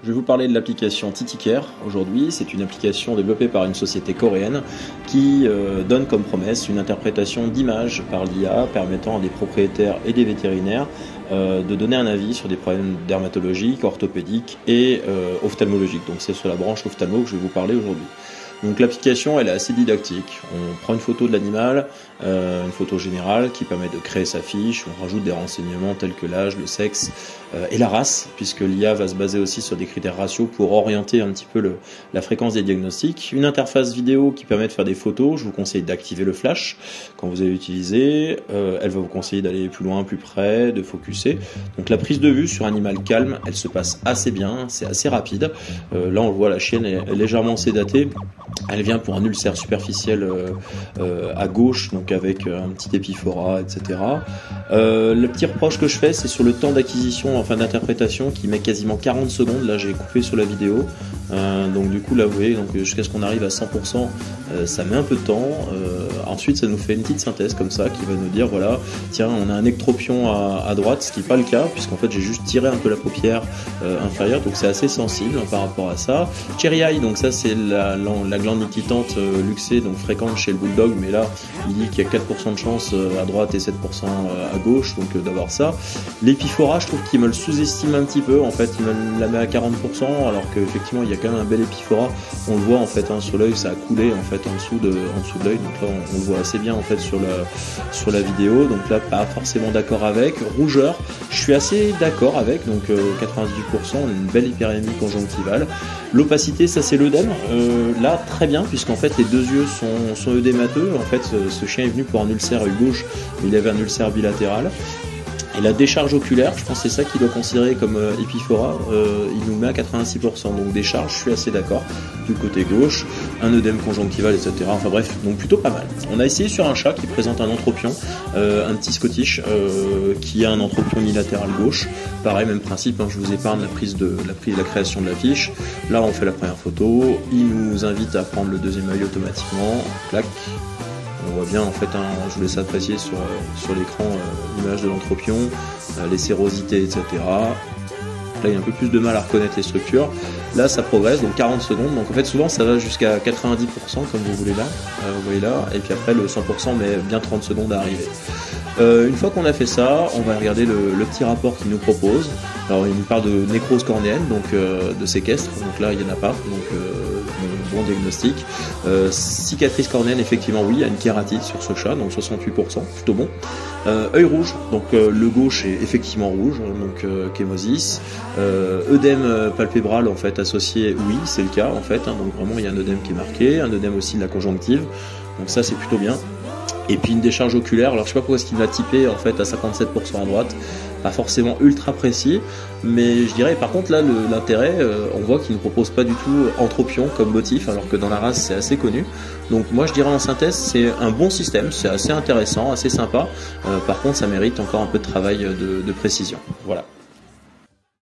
Je vais vous parler de l'application Titicare aujourd'hui. C'est une application développée par une société coréenne qui donne comme promesse une interprétation d'images par l'IA permettant à des propriétaires et des vétérinaires de donner un avis sur des problèmes dermatologiques, orthopédiques et ophtalmologiques. Donc c'est sur la branche ophtalmo que je vais vous parler aujourd'hui. Donc l'application elle est assez didactique. On prend une photo de l'animal, une photo générale qui permet de créer sa fiche. On rajoute des renseignements tels que l'âge, le sexe et la race, puisque l'IA va se baser aussi sur des critères raciaux pour orienter un petit peu la fréquence des diagnostics. Une interface vidéo qui permet de faire des photos. Je vous conseille d'activer le flash quand vous allez l'utiliser. Elle va vous conseiller d'aller plus loin, plus près, de focuser. Donc la prise de vue sur un animal calme, elle se passe assez bien, c'est assez rapide. Là on le voit, la chienne est légèrement sédatée. Elle vient pour un ulcère superficiel à gauche, donc avec un petit épiphorat, etc. Le petit reproche que je fais, c'est sur le temps d'acquisition, enfin d'interprétation, qui met quasiment 40 secondes. Là, j'ai coupé sur la vidéo. Donc du coup, là, vous voyez, donc jusqu'à ce qu'on arrive à 100%, ça met un peu de temps. Ensuite, ça nous fait une petite synthèse comme ça, qui va nous dire, voilà, tiens, on a un ectropion à droite, ce qui n'est pas le cas, puisqu'en fait, j'ai juste tiré un peu la paupière inférieure, donc c'est assez sensible par rapport à ça. Cherry eye, donc ça, c'est la glande nictitante luxée, donc fréquente chez le bulldog, mais là il dit qu'il y a 4% de chance à droite et 7% à gauche, donc d'avoir ça. L'épiphorat, je trouve qu'il me le sous-estime un petit peu, en fait il me la met à 40%, alors qu'effectivement il y a quand même un bel épiphorat, on le voit en fait sur l'œil, ça a coulé en fait en dessous de l'œil, donc là on le voit assez bien en fait sur la vidéo, donc là pas forcément d'accord avec. Rougeur, je suis assez d'accord avec, donc 98%, on a une belle hyperémie conjonctivale. L'opacité, ça c'est l'œdème, là très bien, puisqu'en fait les deux yeux sont œdémateux. En fait ce chien est venu pour un ulcère œil gauche, il avait un ulcère bilatéral. Et la décharge oculaire, je pense que c'est ça qu'il doit considérer comme épiphorat, il nous met à 86%, donc décharge, je suis assez d'accord, du côté gauche, un œdème conjonctival, etc. Enfin bref, donc plutôt pas mal. On a essayé sur un chat qui présente un anthropion, un petit Scottish, qui a un anthropion unilatéral gauche, pareil, même principe, hein, je vous épargne la création de la fiche. Là on fait la première photo, il nous invite à prendre le deuxième œil automatiquement, clac. On voit bien en fait, je vous laisse apprécier sur l'écran l'image de l'anthropion, les sérosités, etc. Là il y a un peu plus de mal à reconnaître les structures. Là ça progresse, donc 40 secondes, donc en fait souvent ça va jusqu'à 90% comme vous voulez là, vous voyez là, et puis après le 100% met bien 30 secondes à arriver. Une fois qu'on a fait ça, on va regarder le petit rapport qu'il nous propose. Alors il nous parle de nécrose cornéenne, donc de séquestre, donc là il n'y en a pas, donc bon diagnostic. Cicatrice cornéenne, effectivement oui, il y a une kératite sur ce chat, donc 68%, plutôt bon. Œil rouge, donc le gauche est effectivement rouge, donc kémosis. Œdème palpébral en fait associé, oui c'est le cas en fait, hein, donc vraiment il y a un œdème qui est marqué, un œdème aussi de la conjonctive, donc ça c'est plutôt bien. Et puis une décharge oculaire, alors je sais pas pourquoi est-ce qu'il l'a typé en fait à 57% à droite, pas forcément ultra précis, mais je dirais par contre là l'intérêt, on voit qu'il ne propose pas du tout anthropion comme motif, alors que dans la race c'est assez connu. Donc moi je dirais en synthèse c'est un bon système, c'est assez intéressant, assez sympa, par contre ça mérite encore un peu de travail de précision. Voilà.